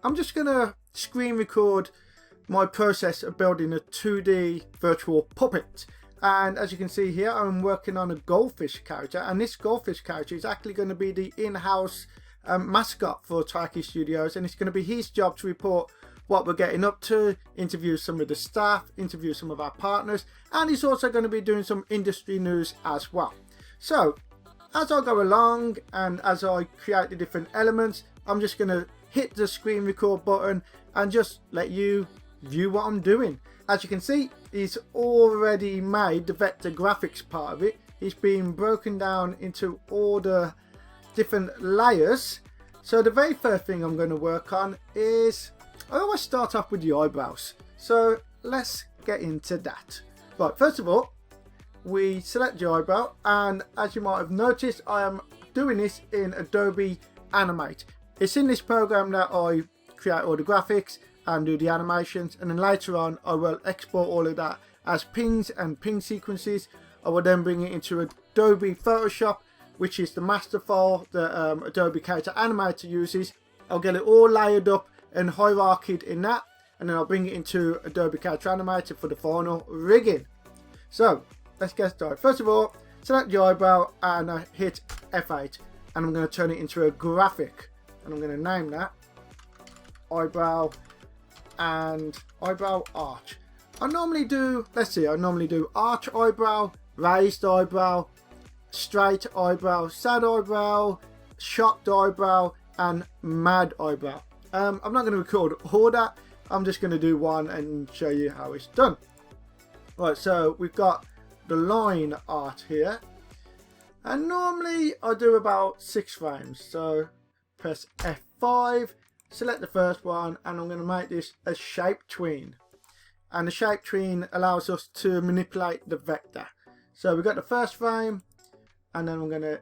I'm just going to screen record my process of building a 2D virtual puppet. And as you can see here, I'm working on a goldfish character, and this goldfish character is actually going to be the in-house mascot for Taiki Studios, and it's going to be his job to report what we're getting up to, interview some of the staff, interview some of our partners, and he's also going to be doing some industry news as well. So as I go along and as I create the different elements, I'm just going to hit the screen record button and just let you view what I'm doing. As you can see, he's already made the vector graphics part of it. It's been broken down into all the different layers. So the very first thing I'm going to work on is, I always start off with the eyebrows. So let's get into that. Right, first of all, we select the eyebrow, and as you might have noticed, I am doing this in Adobe Animate. It's in this program that I create all the graphics and do the animations, and then later on I will export all of that as pings and ping sequences. I will then bring it into Adobe Photoshop, which is the master file that Adobe Character Animator uses. I'll get it all layered up and hierarchied in that, and then I'll bring it into Adobe Character Animator for the final rigging. So let's get started. First of all, select the eyebrow and I hit F8, and I'm going to turn it into a graphic, and I'm going to name that eyebrow and eyebrow arch. I normally do arch eyebrow, raised eyebrow, straight eyebrow, sad eyebrow, shocked eyebrow, and mad eyebrow. I'm not going to record all that. I'm just going to do one and show you how it's done. Right, so we've got the line art here, and normally I do about 6 frames. So press F5, select the first one, and I'm going to make this a shape tween. And the shape tween allows us to manipulate the vector. So we've got the first frame, and then I'm going to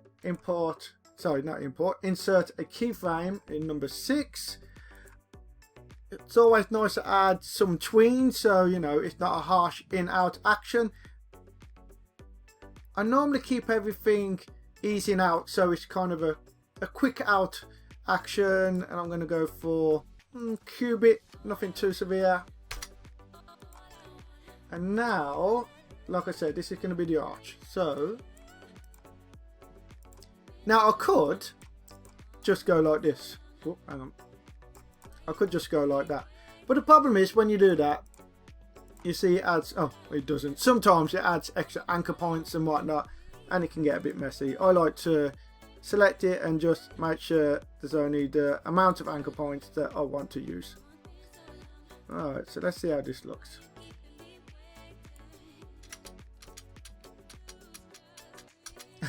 insert a keyframe in number 6. It's always nice to add some tween, so you know it's not a harsh in-out action. I normally keep everything easing out, so it's kind of a quick out action, and I'm going to go for cubit, nothing too severe. And now, like I said, this is going to be the arch. So now I could just go like this. Oh, hang on. I could just go like that, but the problem is when you do that, you see it adds, oh, it doesn't. Sometimes it adds extra anchor points and whatnot, and it can get a bit messy. I like to select it and just make sure there's only the amount of anchor points that I want to use. Alright, so let's see how this looks.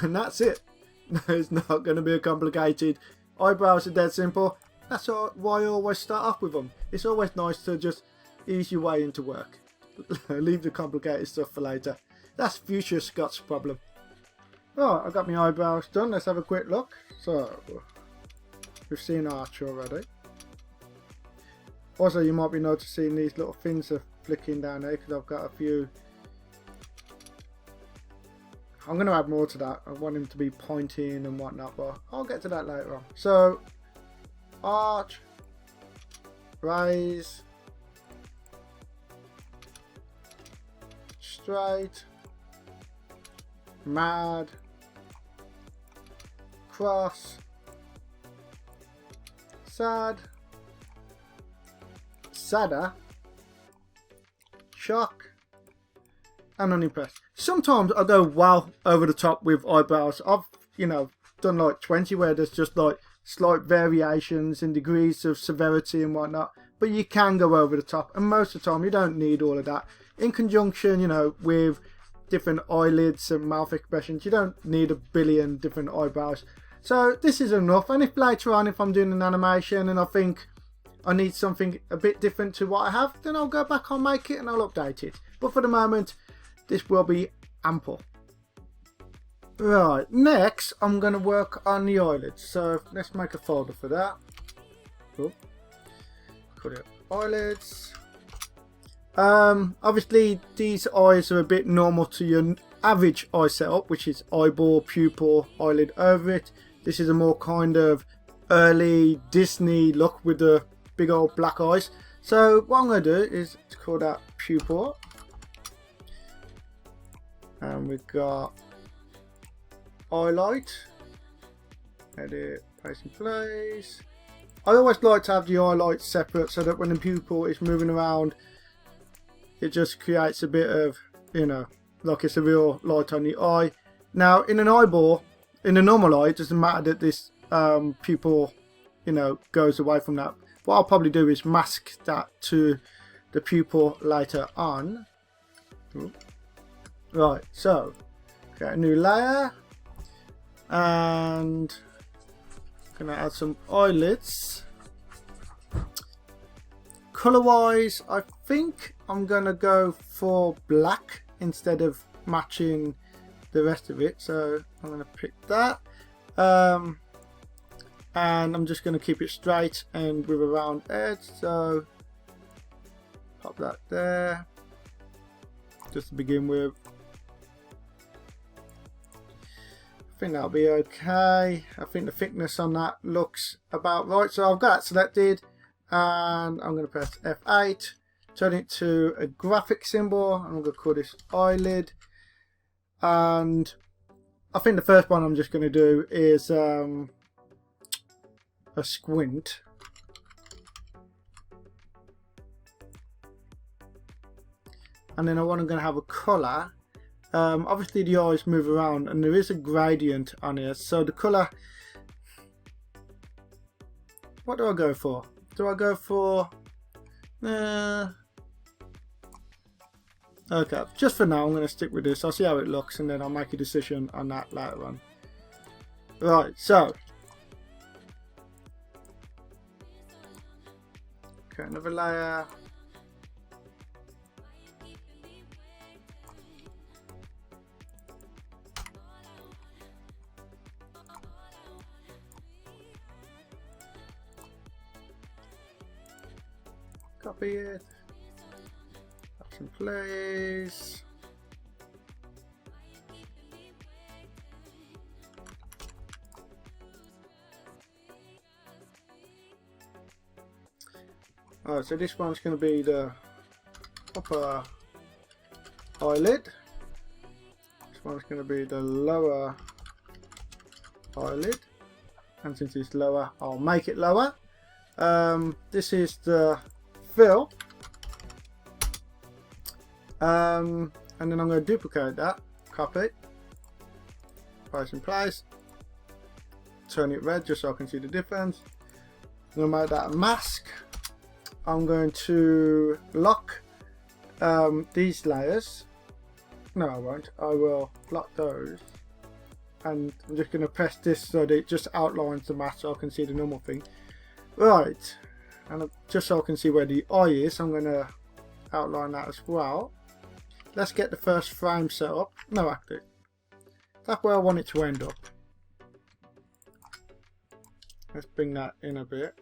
And that's it. It's not going to be complicated. Eyebrows are dead simple. That's why I always start off with them. It's always nice to just ease your way into work. Leave the complicated stuff for later. That's future Scott's problem. Right, I've got my eyebrows done. Let's have a quick look. So, we've seen arch already. Also, you might be noticing these little fins are flicking down there because I've got a few. I'm going to add more to that. I want him to be pointing and whatnot, but I'll get to that later on. So, arch, raise, straight, mad, cross, sad, sadder, shock, and unimpressed. Sometimes I go well over the top with eyebrows. I've, done like 20 where there's just like slight variations in degrees of severity and whatnot, but you can go over the top, and most of the time you don't need all of that. In conjunction, with different eyelids and mouth expressions, you don't need a billion different eyebrows. So this is enough, and if later on, if I'm doing an animation and I think I need something a bit different to what I have, then I'll go back, I'll make it, and I'll update it. But for the moment, this will be ample. Right, next I'm going to work on the eyelids. So let's make a folder for that. Oh, put it eyelids. Obviously these eyes are a bit normal to your average eye setup, which is eyeball, pupil, eyelid over it. This is a more kind of early Disney look with the big old black eyes. So what I'm going to do is call that Pupil. And we've got highlight. Edit, place in place. I always like to have the highlights separate so that when the pupil is moving around, it just creates a bit of, you know, like it's a real light on the eye. Now in an eyeball, in a normal eye, it doesn't matter that this pupil, you know, goes away from that. What I'll probably do is mask that to the pupil later on. Right, so get a new layer and gonna add some eyelids. Color wise, I think I'm gonna go for black instead of matching the rest of it, so I'm gonna pick that, and I'm just gonna keep it straight and with a round edge, so pop that there just to begin with. I think that'll be okay. I think the thickness on that looks about right, so I've got that selected and I'm going to press F8, turn it to a graphic symbol, and I'm going to call this eyelid. And I think the first one I'm just going to do is a squint. And then I'm going to have a colour. Obviously the eyes move around and there is a gradient on here, so the colour, what do I go for? Do I go for okay, just for now I'm going to stick with this. I'll see how it looks and then I'll make a decision on that later on. Right, so okay, another layer. Copy it, that's in place. Alright, so this one's going to be the upper eyelid. This one's going to be the lower eyelid. And since it's lower, I'll make it lower. This is the fill, and then I'm going to duplicate that, copy, place in place, turn it red just so I can see the difference. I'm going to make that a mask. I'm going to lock these layers. No, I won't. I will lock those, and I'm just going to press this so that it just outlines the mask so I can see the normal thing. Right. And just so I can see where the eye is, I'm going to outline that as well. Let's get the first frame set up. No, actually, that's where I want it to end up. Let's bring that in a bit.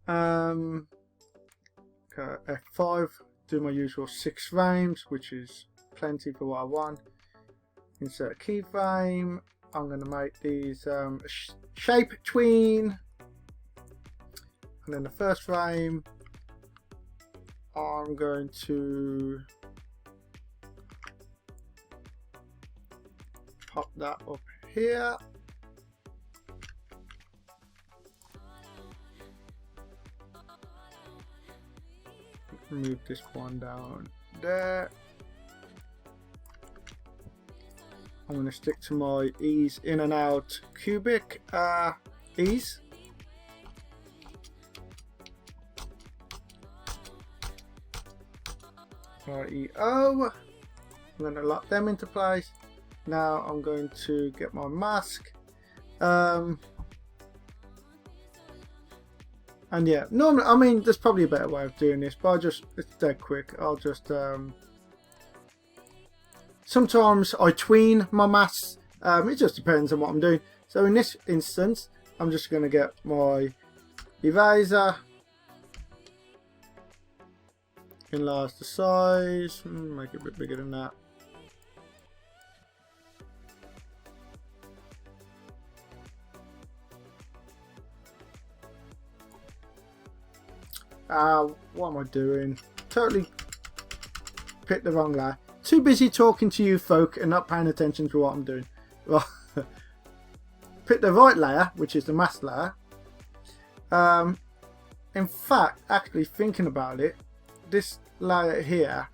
Okay, F5, do my usual 6 frames, which is plenty for what I want. Insert keyframe. I'm going to make these shape tween, and then the first frame I'm going to pop that up here. Move this one down there. I'm going to stick to my ease in and out cubic ease. REO. I'm going to lock them into place. Now I'm going to get my mask. And yeah, normally, I mean, there's probably a better way of doing this, but it's dead quick. I'll just sometimes I tween my masks, it just depends on what I'm doing. So in this instance, I'm just going to get my eraser, enlarge the size, make it a bit bigger than that. What am I doing? Totally picked the wrong layer. Too busy talking to you folk and not paying attention to what I'm doing. Right. Pick the right layer, which is the mask layer. In fact, actually thinking about it, this layer here,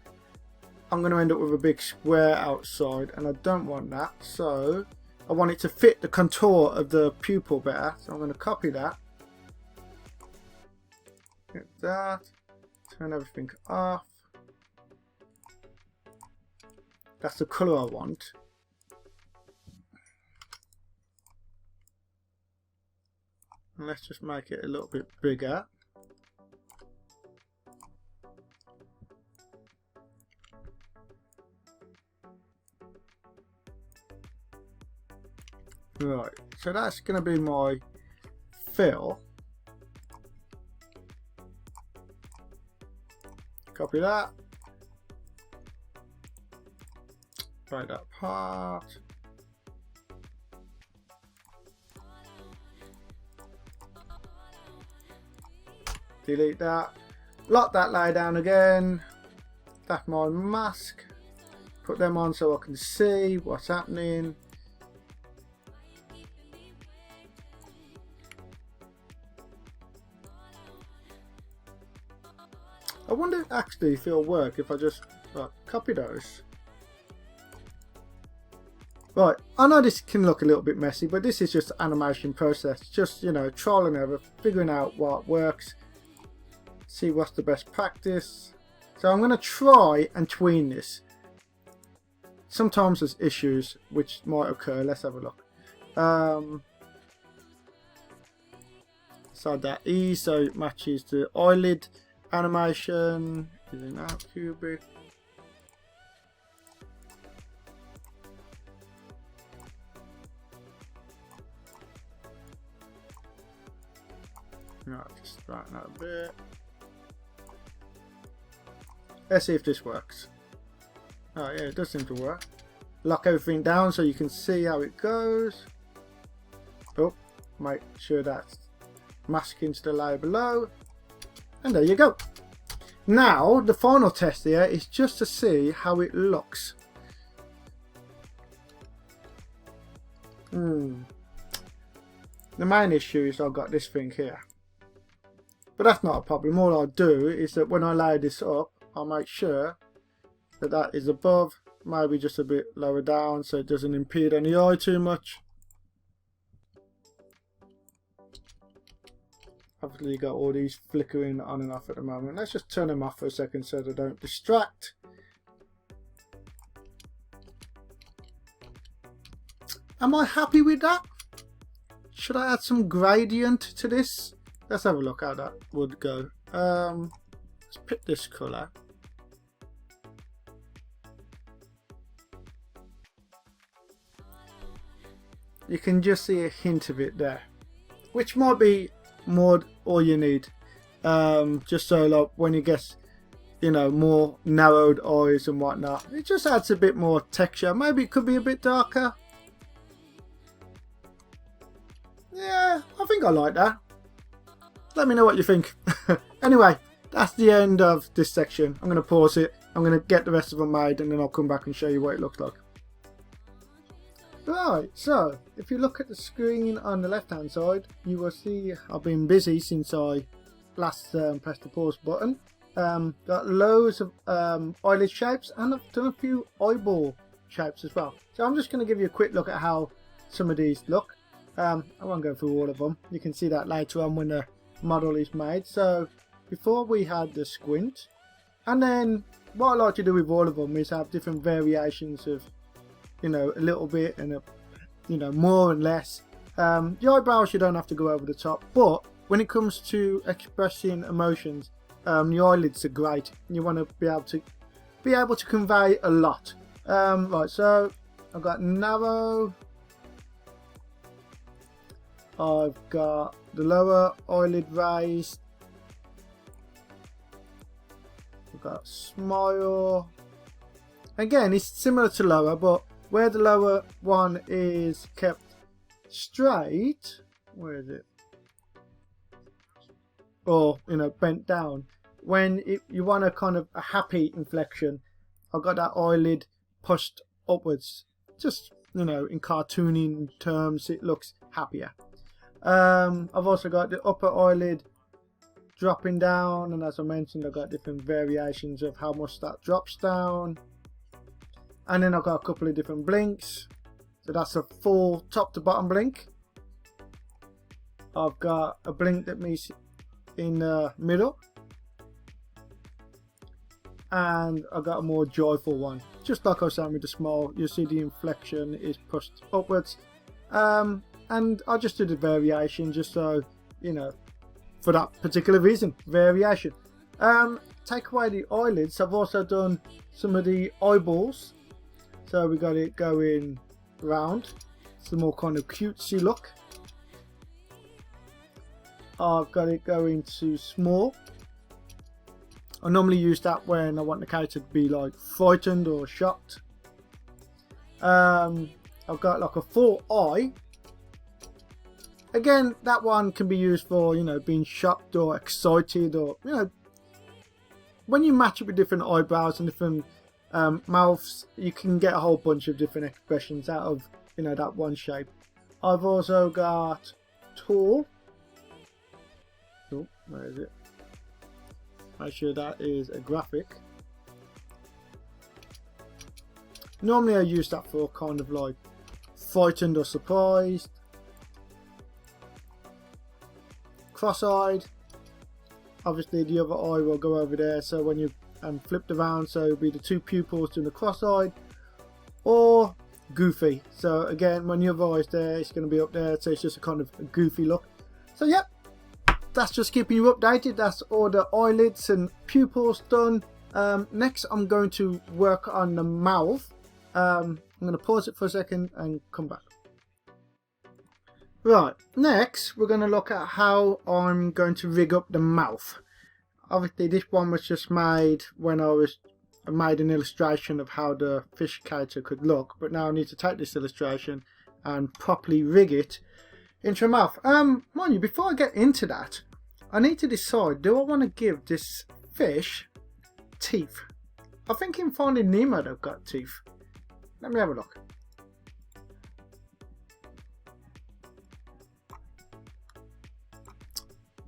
I'm going to end up with a big square outside, and I don't want that. So I want it to fit the contour of the pupil better. So I'm going to copy that. Get that. Turn everything off. That's the colour I want. And let's just make it a little bit bigger. Right, so that's going to be my fill. Copy that. Write that part. Delete that. Lock that layer down again. That's my mask. Put them on so I can see what's happening. I wonder actually if it'll work if I just copy those. Right, I know this can look a little bit messy, but this is just the animation process. Just, you know, trial and error, figuring out what works, see what's the best practice. So I'm going to try and tween this. Sometimes there's issues which might occur. Let's have a look. Side that E so it matches the eyelid animation. Using that cubic. Right, just straighten that a bit. Let's see if this works. Oh yeah, it does seem to work. Lock everything down so you can see how it goes. Oh, make sure that's masking to the layer below. And there you go. Now, the final test here is just to see how it looks. The main issue is I've got this thing here. But that's not a problem. All I'll do is that when I lay this up, I'll make sure that that is above, maybe just a bit lower down so it doesn't impede any eye too much. Obviously you got all these flickering on and off at the moment. Let's just turn them off for a second so they don't distract. Am I happy with that? Should I add some gradient to this? Let's have a look how that would go. Let's pick this colour. You can just see a hint of it there, which might be more all you need. Just so like when you get, you know, more narrowed eyes and whatnot, it just adds a bit more texture. Maybe it could be a bit darker. Yeah, I think I like that. Let me know what you think. Anyway, that's the end of this section. I'm going to pause it. I'm going to get the rest of them made and then I'll come back and show you what it looks like. Right, so if you look at the screen on the left hand side, you will see I've been busy since I last pressed the pause button. Got loads of eyelid shapes and I've done a few eyeball shapes as well. So I'm just going to give you a quick look at how some of these look. I won't go through all of them. You can see that later on when the model is made. So before we had the squint, and then what I like to do with all of them is have different variations of, you know, a little bit and a, you know, more and less. The eyebrows you don't have to go over the top, but when it comes to expressing emotions, the eyelids are great. You want to be able to convey a lot. Right, so I've got narrow. I've got the lower eyelid raised. I've got smile. Again, it's similar to lower, but where the lower one is kept straight, where is it? or bent down. When you want a kind of a happy inflection, I've got that eyelid pushed upwards. Just in cartooning terms, it looks happier. I've also got the upper eyelid dropping down, and as I mentioned, I've got different variations of how much that drops down. And then I've got a couple of different blinks. So that's a full top to bottom blink. I've got a blink that meets in the middle, and I've got a more joyful one. Just like I was saying with the smile, you'll see the inflection is pushed upwards. And I just did a variation just so, for that particular reason, variation. Take away the eyelids, I've also done some of the eyeballs. So we got it going round. It's a more kind of cutesy look. I've got it going to small. I normally use that when I want the character to be like frightened or shocked. I've got like a full eye. Again, that one can be used for being shocked or excited, or when you match it with different eyebrows and different mouths, you can get a whole bunch of different expressions out of that one shape. I've also got tall. Oh, where is it? Make sure that is a graphic. Normally I use that for kind of like frightened or surprised. Cross-eyed. Obviously the other eye will go over there, so when you flipped around, so it'll be the two pupils doing the cross-eyed. Or goofy. So again, when your other eye's there, it's going to be up there, so it's just a kind of a goofy look. So yep. That's just keeping you updated. That's all the eyelids and pupils done. Next I'm going to work on the mouth. I'm going to pause it for a second and come back. Right, next we're going to look at how I'm going to rig up the mouth. Obviously this one was just made when I made an illustration of how the fish character could look, but now I need to take this illustration and properly rig it into a mouth. Mind you, before I get into that, I need to decide, do I want to give this fish teeth? I think in Finding Nemo they've got teeth. Let me have a look.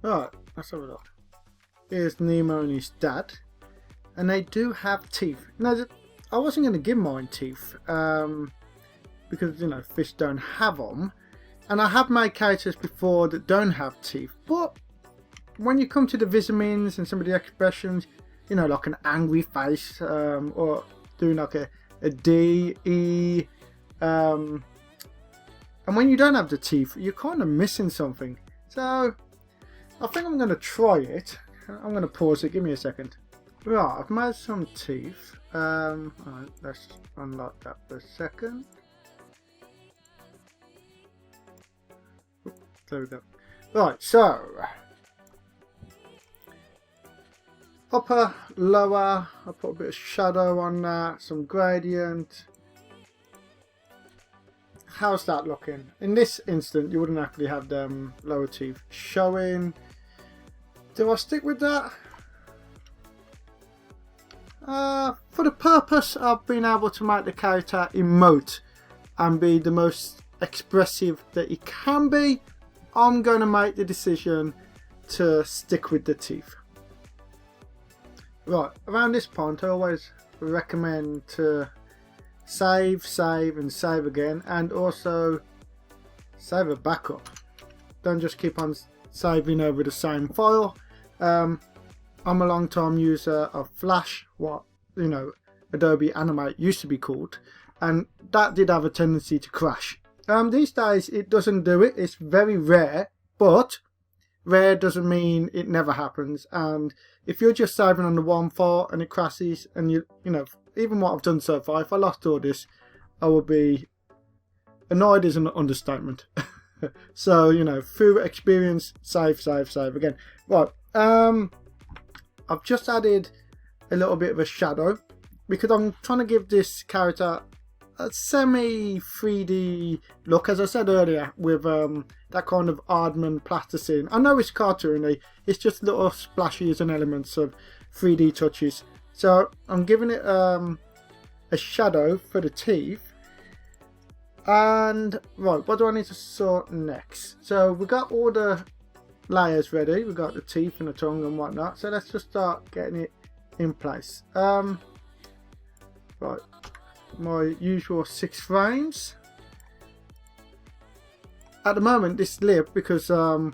Right, let's have a look. Here's Nemo and his dad, and they do have teeth. Now, I wasn't going to give mine teeth because fish don't have them. And I have made characters before that don't have teeth, but when you come to the visamins and some of the expressions, like an angry face, or doing like a D, E, and when you don't have the teeth, you're kind of missing something. So I think I'm going to try it. I'm going to pause it, give me a second. Right, I've made some teeth. Alright, let's unlock that for a second. There we go. Right, so upper, lower, I put a bit of shadow on that, some gradient. How's that looking? In this instant, you wouldn't actually have them lower teeth showing. Do I stick with that? For the purpose of being able to make the character emote and be the most expressive that he can be, I'm going to make the decision to stick with the teeth. Right, around this point I always recommend to save, and save again, and also save a backup. Don't just keep on saving over the same file. I'm a long time user of Flash, what Adobe Animate used to be called, and that did have a tendency to crash. These days it doesn't do it. It's very rare, but rare doesn't mean it never happens. And if you're just saving on the one file and it crashes, and even what I've done so far, if I lost all this, I would be annoyed is an understatement. So through experience, save again. Right, I've just added a little bit of a shadow because I'm trying to give this character a semi 3D look, as I said earlier, with that kind of Aardman plasticine. I know it's cartoony, it's just little splashes and elements of 3D touches. So I'm giving it a shadow for the teeth. And right, what do I need to sort next? So we got all the layers ready, we got the teeth and the tongue and whatnot, so let's just start getting it in place. Right, my usual 6 frames. At the moment this lip, because I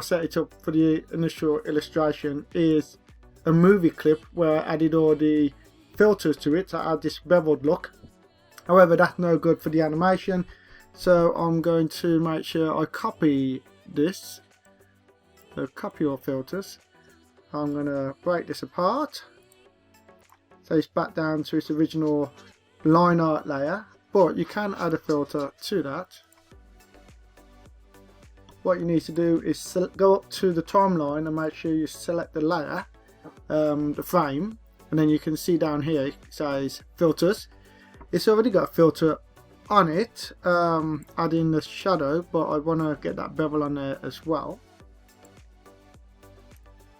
set it up for the initial illustration, is a movie clip where I added all the filters to it to add this beveled look. However, that's no good for the animation, so I'm going to make sure I copy this. So copy all filters. I'm going to break this apart so it's back down to its original line art layer, but you can add a filter to that. What you need to do is go up to the timeline and make sure you select the layer, the frame, and then you can see down here it says filters. It's already got a filter on it, adding the shadow, but I want to get that bevel on there as well.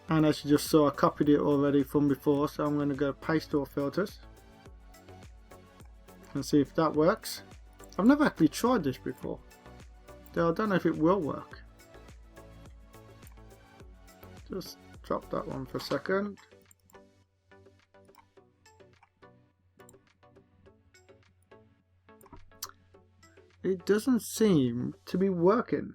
And as you just saw, I copied it already from before, so I'm going to go paste all filters and see if that works. I've never actually tried this before, so I don't know if it will work. Just drop that one for a second. It doesn't seem to be working.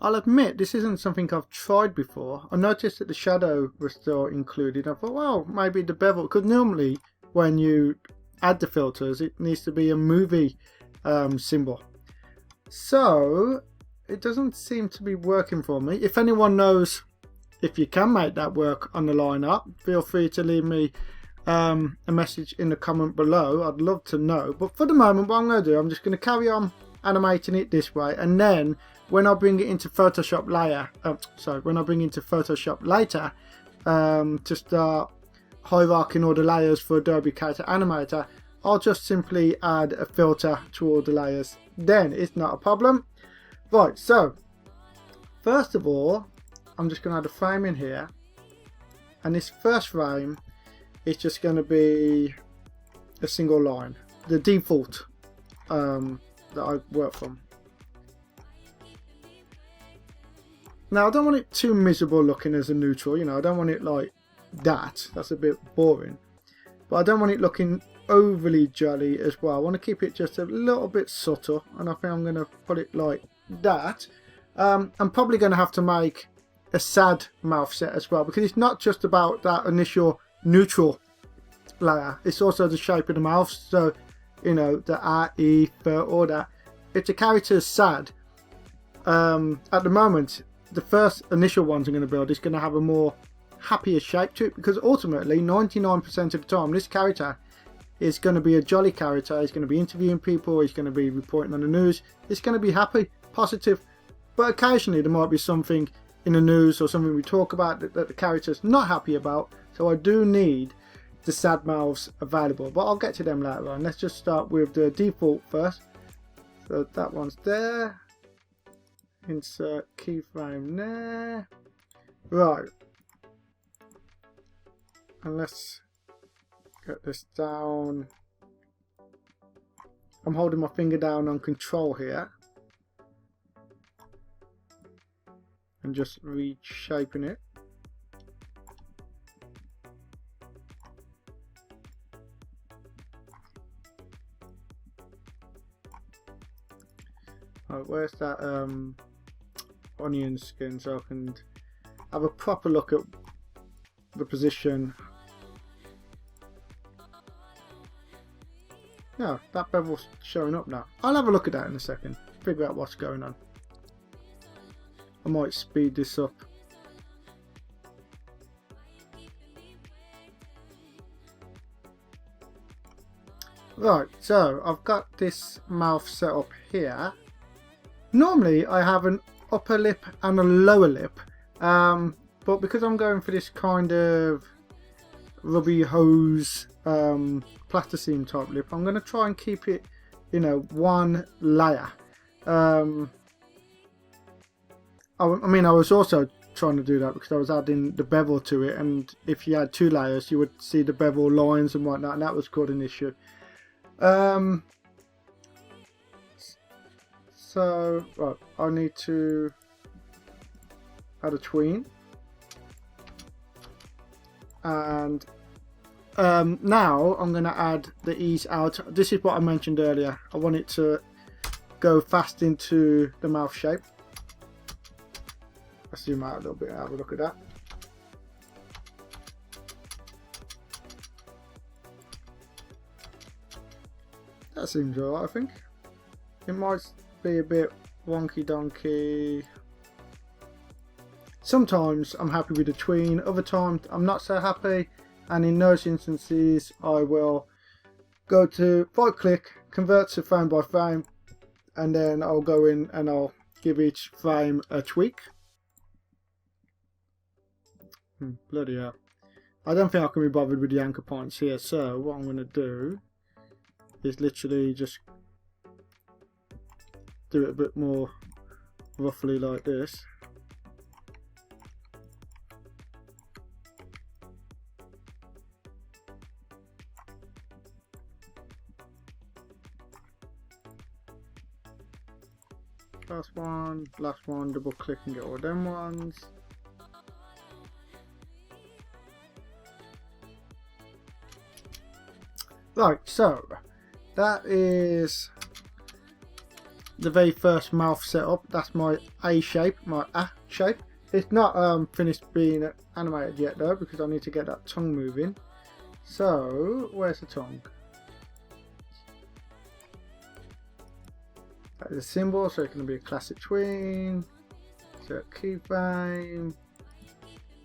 I'll admit this isn't something I've tried before. I noticed that the shadow was still included. I thought, well, maybe the bevel, because normally when you add the filters it needs to be a movie symbol. So it doesn't seem to be working for me. If anyone knows if you can make that work on the lineup, feel free to leave me a message in the comment below. I'd love to know. But for the moment, what I'm going to do, I'm just going to carry on animating it this way, and then when I bring it into Photoshop later, to start hierarching all the layers for Adobe Character Animator, I'll just simply add a filter to all the layers. Then it's not a problem. Right, so first of all, I'm just going to add a frame in here, and this first frame is just going to be a single line, the default that I work from. Now I don't want it too miserable looking as a neutral, you know, I don't want it like that, that's a bit boring, but I don't want it looking overly jolly as well. I want to keep it just a little bit subtle, and I think I'm going to put it like that. I'm probably going to have to make a sad mouth set as well, because it's not just about that initial neutral layer, it's also the shape of the mouth. So you know, the E, all that, if the character is sad, at the moment the first initial ones I'm going to build is going to have a more happier shape to it, because ultimately 99% of the time this character is going to be a jolly character. He's going to be interviewing people, he's going to be reporting on the news, it's going to be happy, positive. But occasionally there might be something in the news or something we talk about that the character's not happy about, so I do need the sad mouths available, but I'll get to them later on. Let's just start with the default first. So that one's there, insert keyframe there, right, and let's get this down. I'm holding my finger down on control here and just reshaping it. Right, where's that onion skin, so I can have a proper look at the position. Yeah, that bevel's showing up now. I'll have a look at that in a second, figure out what's going on. I might speed this up. Right, so I've got this mouth set up here. Normally I have an upper lip and a lower lip, but because I'm going for this kind of rubby hose plasticine type lip. I'm going to try and keep it, you know, one layer. I mean, I was also trying to do that because I was adding the bevel to it, and if you had 2 layers you would see the bevel lines and whatnot, and that was called an issue. So right, I need to add a tween, and now I'm going to add the ease out. This is what I mentioned earlier. I want it to go fast into the mouth shape. Let's zoom out a little bit and have a look at that. That seems alright, I think. It might be a bit wonky donkey. Sometimes I'm happy with the tween, other times I'm not so happy, and in those instances I will go to right click, convert to frame by frame, and then I'll go in and I'll give each frame a tweak. Bloody hell. I don't think I can be bothered with the anchor points here, so what I'm going to do is literally just do it a bit more roughly like this. First one, last one, double click and get all them ones. Right, so that is the very first mouth setup. That's my A shape, my A shape. It's not finished being animated yet though, because I need to get that tongue moving. So where's the tongue? That is a symbol, so it's going to be a classic tween. So keyframe.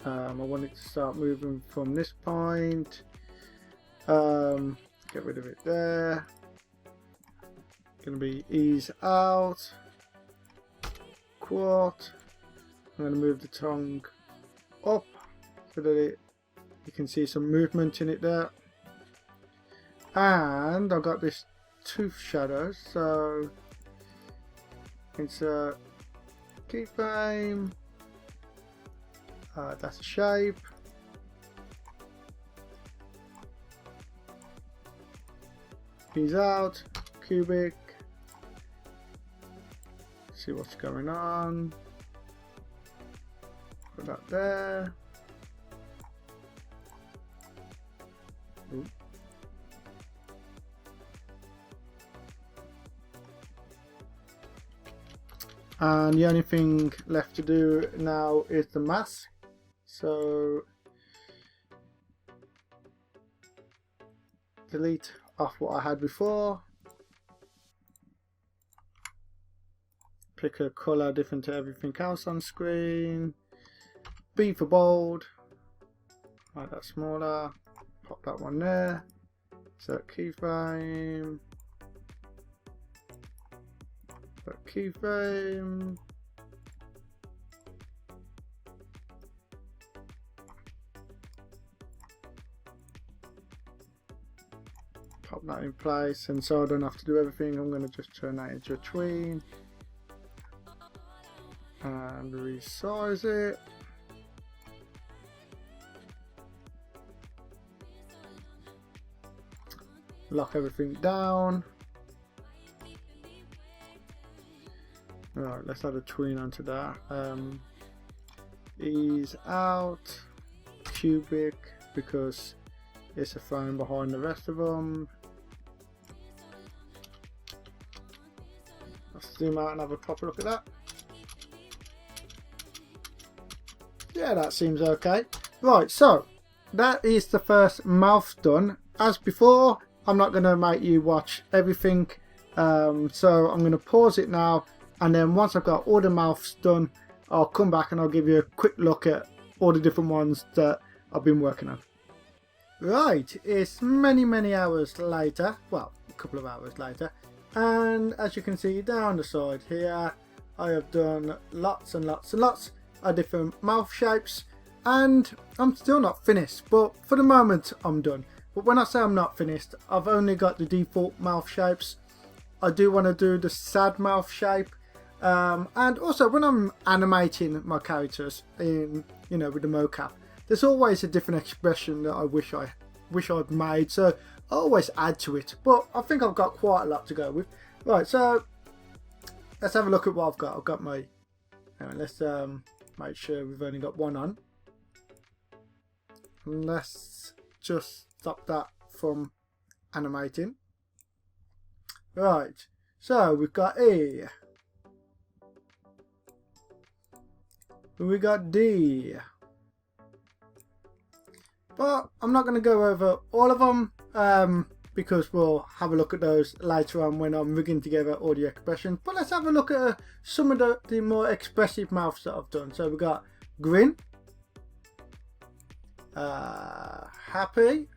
I want it to start moving from this point. Get rid of it there. Going to be ease out. Quart. I'm going to move the tongue up so that you can see some movement in it there. And I've got this tooth shadow, so insert keyframe. That's a shape. Ease out, cubic. See what's going on. Put that there. Ooh. And the only thing left to do now is the mask. So delete off what I had before. Pick a colour different to everything else on screen. B for bold. Make that smaller. Pop that one there. Set keyframe. Set keyframe. Pop that in place, and so I don't have to do everything. I'm going to just turn that into a tween and resize it. Lock everything down. Right, let's add a tween onto that. Ease out, cubic, because it's a frame behind the rest of them. Let's zoom out and have a proper look at that. Yeah, that seems okay. Right, so that is the first mouth done. As before, I'm not going to make you watch everything, so I'm going to pause it now, and then once I've got all the mouths done, I'll come back and I'll give you a quick look at all the different ones that I've been working on. Right, it's many hours later, well, a couple of hours later, and as you can see down the side here, I have done lots and lots of different mouth shapes, and I'm still not finished, but for the moment I'm done. But when I say I'm not finished, I've only got the default mouth shapes. I do want to do the sad mouth shape, and also when I'm animating my characters in, you know, with the mocap, there's always a different expression that I wish I'd made, so I always add to it. But I think I've got quite a lot to go with. Right, so let's have a look at what I've got. I've got my, let's make sure we've only got one on. Let's just stop that from animating. Right, so we've got E, we got D, but I'm not going to go over all of them because we'll have a look at those later on when I'm rigging together all the expressions. But let's have a look at some of the more expressive mouths that I've done. So we've got grin, happy.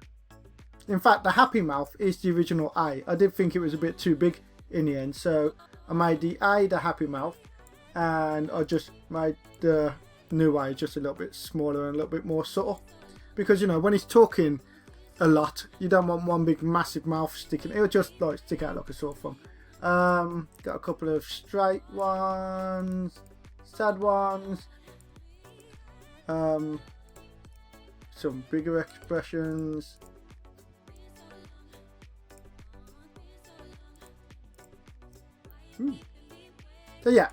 In fact, the happy mouth is the original A. I did think it was a bit too big in the end, so I made the A the happy mouth, and I just made the new A just a little bit smaller and a little bit more subtle. Because, you know, when he's talking a lot, you don't want one big massive mouth sticking. It'll just like stick out like a sore thumb. Got a couple of straight ones, sad ones, some bigger expressions. So yeah,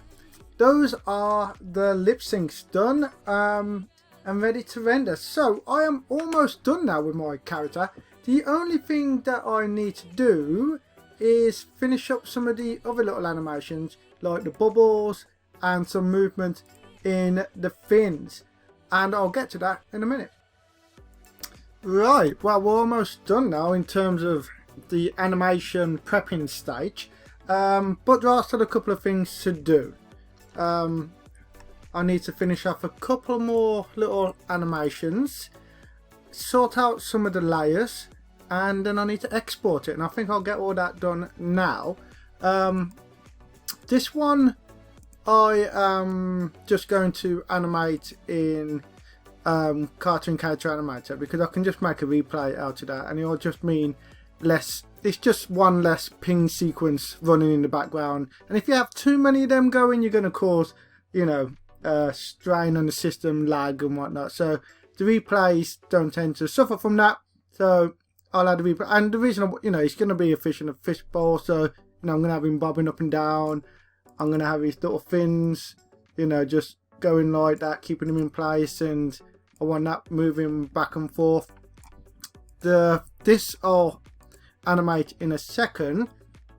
those are the lip syncs done and ready to render. So I am almost done now with my character. The only thing that I need to do is finish up some of the other little animations, like the bubbles and some movement in the fins, and I'll get to that in a minute. Right, well, we're almost done now in terms of the animation prepping stage. But there are still a couple of things to do. I need to finish off a couple more little animations, sort out some of the layers, and then I need to export it, and I think I'll get all that done now. This one I am just going to animate in Cartoon Character Animator, because I can just make a replay out of that, and it'll just mean less. It's just one less ping sequence running in the background, and if you have too many of them going, you're going to cause, you know, strain on the system, lag and whatnot. So the replays don't tend to suffer from that, so I'll add a replay. And the reason, you know, it's going to be a fish in a fishbowl, so, you know, I'm going to have him bobbing up and down. I'm going to have his little fins, you know, just going like that, keeping him in place, and I want that moving back and forth. This I'll animate in a second.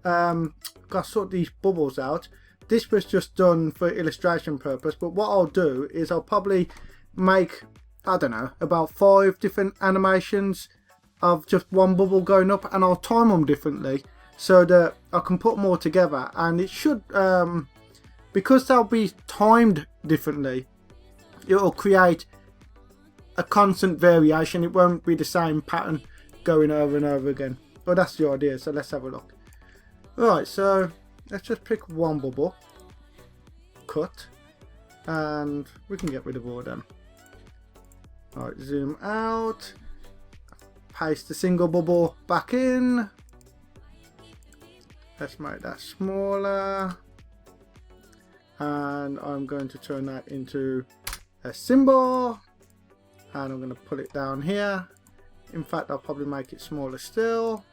Got to sort these bubbles out. This was just done for illustration purpose, but what I'll do is I'll probably make, I don't know, about 5 different animations of just one bubble going up, and I'll time them differently so that I can put more together, and it should, because they'll be timed differently, it'll create a constant variation. It won't be the same pattern going over and over again. Well, that's the idea, so let's have a look. Right, so let's just pick one bubble, cut, and we can get rid of all of them. Alright, zoom out, paste the single bubble back in. Let's make that smaller, and I'm going to turn that into a symbol, and I'm going to put it down here. In fact, I'll probably make it smaller still.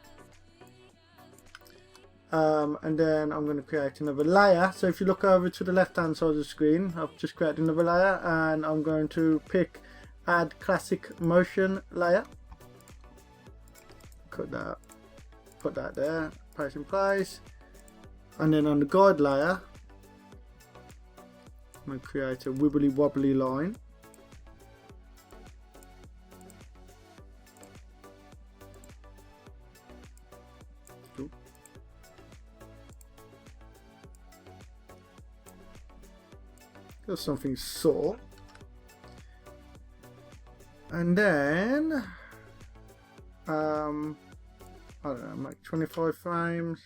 And then I'm going to create another layer. So if you look over to the left hand side of the screen, I've just created another layer, and I'm going to pick add classic motion layer, cut that, put that there, place in place, and then on the guide layer I'm going to create a wibbly wobbly line. Just something sort, and then I don't know, make 25 frames,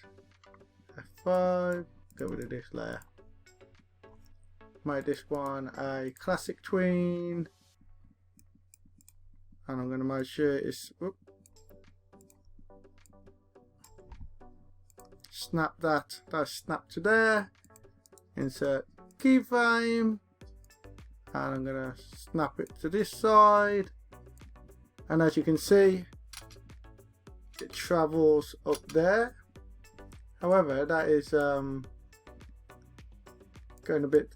F5, get rid of this layer, make this one a classic tween, and I'm going to make sure it's snap that's snapped to there. Insert keyframe, and I'm going to snap it to this side, and as you can see it travels up there. However, that is going a bit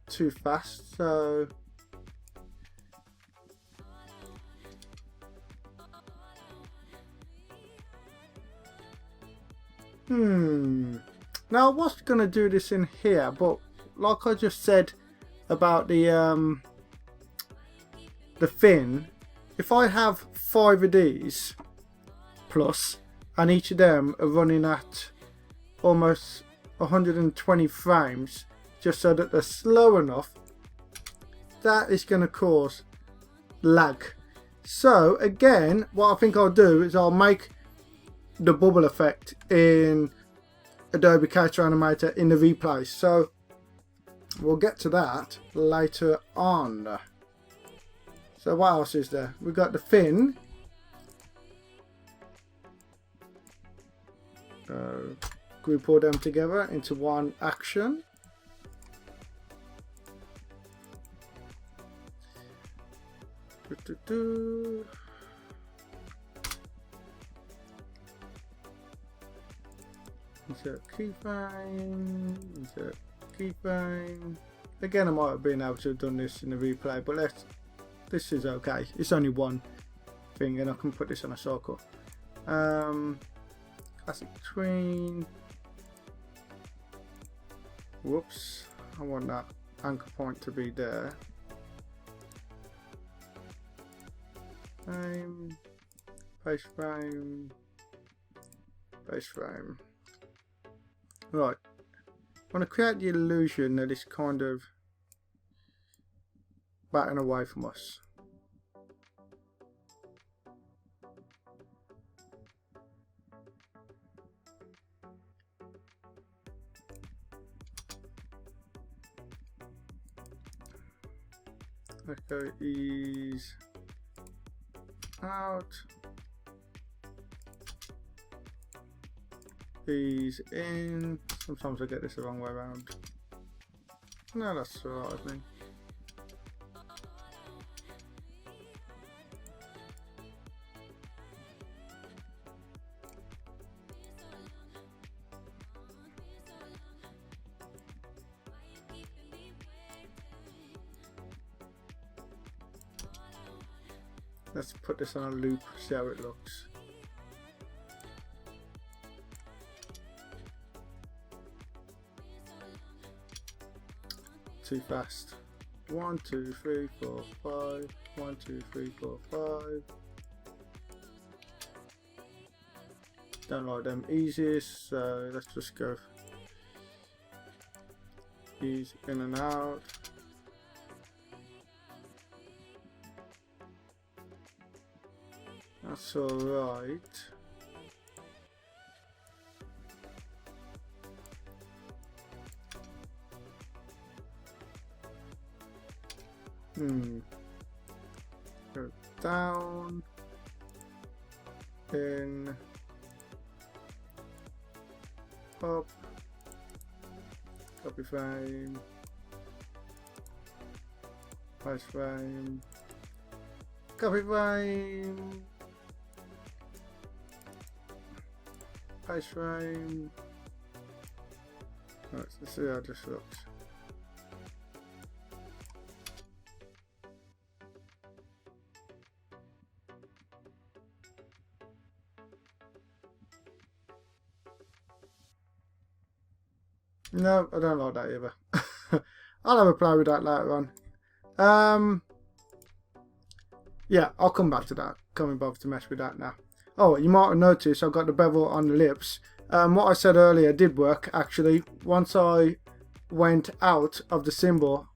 too fast, so now I was going to do this in here, but like I just said about the fin, if I have 5 of these plus, and each of them are running at almost 120 frames, just so that they're slow enough, that is going to cause lag. So again, what I think I'll do is I'll make the bubble effect in Adobe Character Animator in the replays. So we'll get to that later on. So what else is there? We've got the fin. Group all them together into one action. Insert keyframe, insert keyframe. Again, I might have been able to have done this in the replay, but this is okay. It's only one thing, and I can put this on a circle. Classic tween. Whoops, I want that anchor point to be there. Frame, base frame, base frame. Right, I want to create the illusion that it's kind of backing away from us. Let's go ease out, ease in. Sometimes I get this the wrong way around. No, that's alright, I think. Let's put this on a loop, see how it looks. Too fast. 1, 2, 3, 4, 5. 1, 2, 3, 4, 5. Don't like them easiest, so let's just go ease in and out. That's alright. Go down, in, up, copy frame, paste frame, copy frame, paste frame. Right, let's see how this looks. No, I don't like that either. I'll have a play with that later on. Yeah, I'll come back to that. Can't bother to mess with that now. Oh, you might have noticed I've got the bevel on the lips. What I said earlier did work actually. Once I went out of the symbol,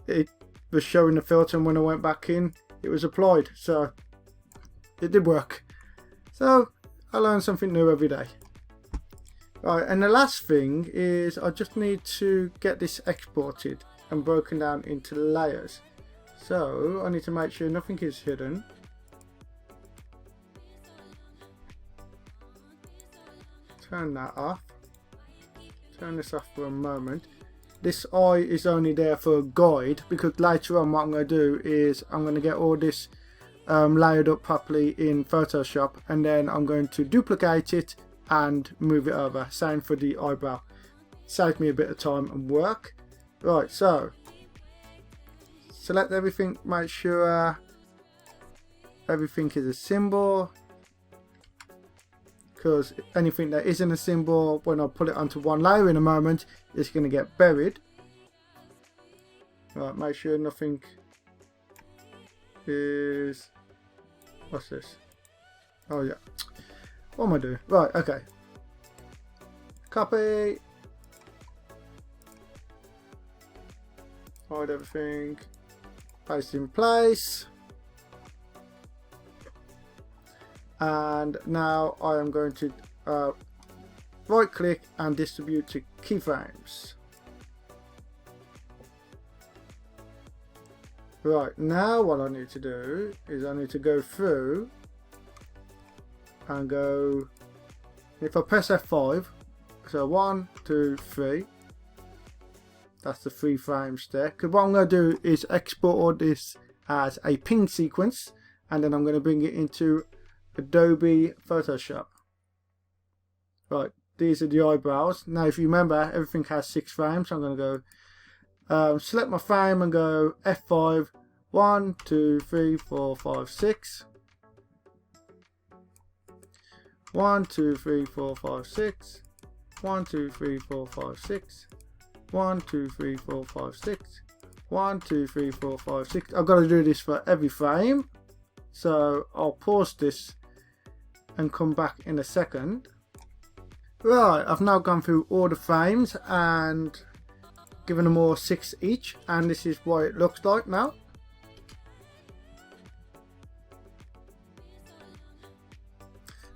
it was showing the filter, and when I went back in, it was applied. So it did work. So I learn something new every day. Right, and the last thing is I just need to get this exported and broken down into layers. So I need to make sure nothing is hidden. turn that off. Turn this off for a moment. This eye is only there for a guide, because later on what I'm going to do is I'm going to get all this layered up properly in Photoshop, and then I'm going to duplicate it and move it over. Same for the eyebrow. Save me a bit of time and work. Right, so select everything, make sure everything is a symbol, because anything that isn't a symbol, when I put it onto one layer in a moment, it's going to get buried. Right, make sure nothing is, what's this? Oh yeah, what am I doing? Right, okay, copy, hide everything, paste in place, and now I am going to right click and distribute to keyframes. Right, now what I need to do is I need to go through and go, if I press F5, so 1, 2, 3, that's the 3 frames there, because what I'm going to do is export all this as a ping sequence, and then I'm going to bring it into Adobe Photoshop. Right, these are the eyebrows. Now if you remember, everything has 6 frames, so I'm going to go select my frame and go F5, 1, 2, 3, 4, 5, 6. 1, 2, 3, 4, 5, 6. 1, 2, 3, 4, 5, 6. 1, 2, 3, 4, 5, 6. 1, 2, 3, 4, 5, 6. I've got to do this for every frame, so I'll pause this and come back in a second. Right, I've now gone through all the frames and given them all 6 each, and this is what it looks like now.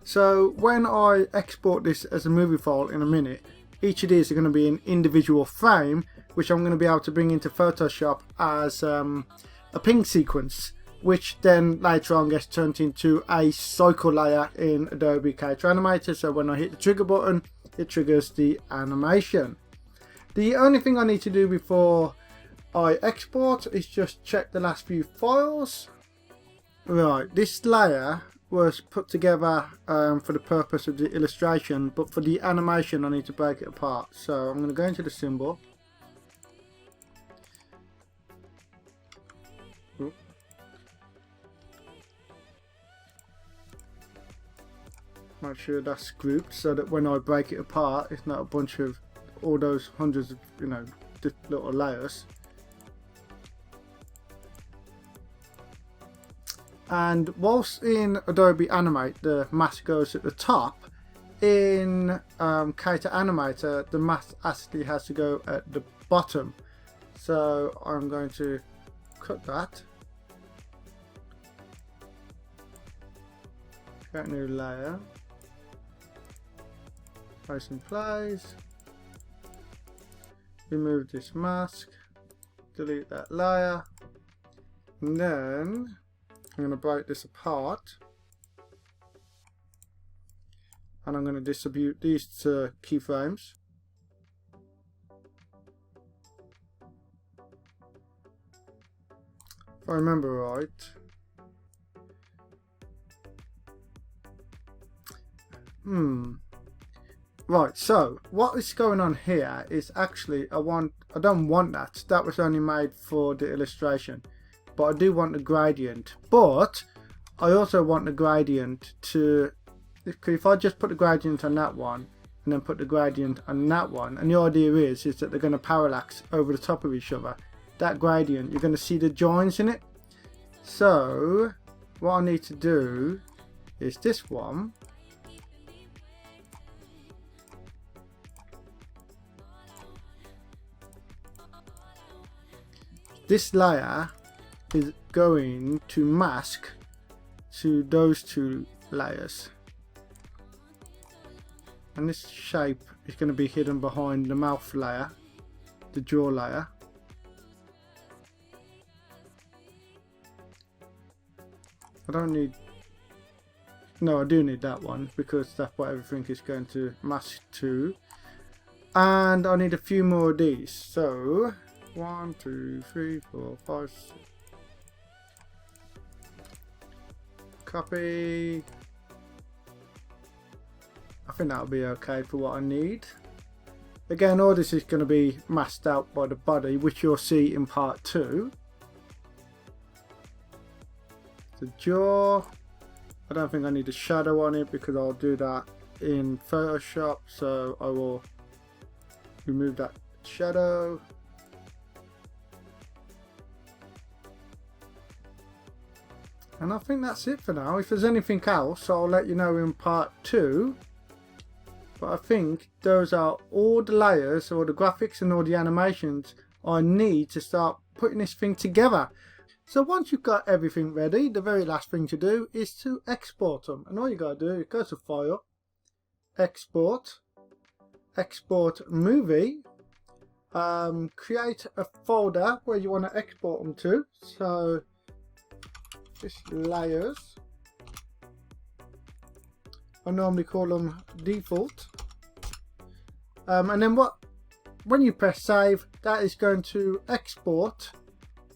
So when I export this as a movie file in a minute, each of these are going to be an individual frame, which I'm going to be able to bring into Photoshop as a ping sequence, which then later on gets turned into a cycle layer in Adobe Character Animator. So when I hit the trigger button, it triggers the animation. The only thing I need to do before I export is just check the last few files. Right, this layer was put together for the purpose of the illustration, but for the animation I need to break it apart. So I'm going to go into the symbol. Make sure that's grouped so that when I break it apart, it's not a bunch of all those hundreds of, you know, little layers. And whilst in Adobe Animate the mask goes at the top, in Character Animator the mask actually has to go at the bottom. So I'm going to cut that, create a new layer, place in place, remove this mask, delete that layer, and then I'm going to break this apart, and I'm going to distribute these to keyframes. If I remember right, right, so what is going on here is actually I don't want that. That was only made for the illustration. But I do want the gradient, but I also want the gradient to, if I just put the gradient on that one and then put the gradient on that one, and the idea is that they're going to parallax over the top of each other, that gradient, you're going to see the joins in it. So what I need to do is this one, this layer is going to mask to those 2 layers, and this shape is going to be hidden behind the mouth layer, the jaw layer. I don't need No, I do need that one because that's what everything is going to mask to. And I need a few more of these. So 1, 2, 3, 4, 5, 6. Copy. I think that'll be okay for what I need. Again, all this is going to be masked out by the body, which you'll see in part 2. The jaw. I don't think I need a shadow on it because I'll do that in Photoshop. So I will remove that shadow. And I think that's it for now. If there's anything else, I'll let you know in part 2. But I think those are all the layers, or the graphics and all the animations I need to start putting this thing together. So once you've got everything ready, the very last thing to do is to export them. And all you got to do is go to File, Export, Export Movie, create a folder where you want to export them to. So just layers. I normally call them default. And then when you press save, that is going to export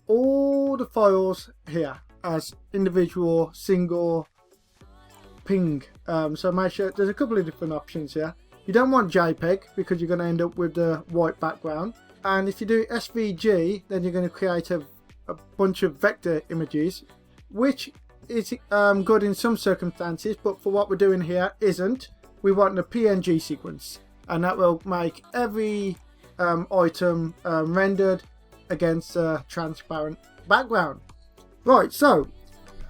all the files here as individual single ping. So make sure there's a couple of different options here. You don't want JPEG because you're going to end up with the white background. And if you do SVG, then you're going to create a bunch of vector images, which is good in some circumstances, but for what we're doing here isn't. We want the PNG sequence, and that will make every item rendered against a transparent background. Right, so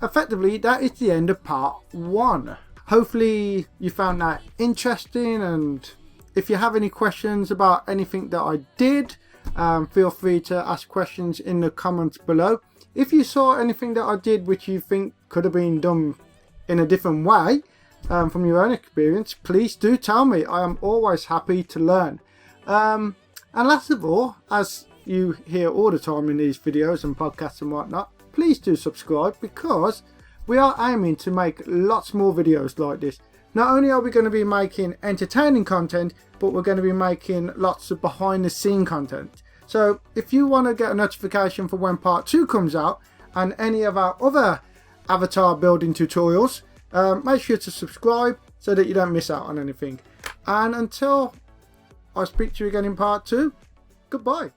effectively that is the end of part 1. Hopefully you found that interesting, and if you have any questions about anything that I did, feel free to ask questions in the comments below. If you saw anything that I did which you think could have been done in a different way from your own experience, please do tell me. I am always happy to learn. And last of all, as you hear all the time in these videos and podcasts and whatnot, please do subscribe, because we are aiming to make lots more videos like this. Not only are we going to be making entertaining content, but we're going to be making lots of behind the scene content. So if you want to get a notification for when part 2 comes out and any of our other avatar building tutorials, make sure to subscribe so that you don't miss out on anything. And until I speak to you again in part 2, goodbye.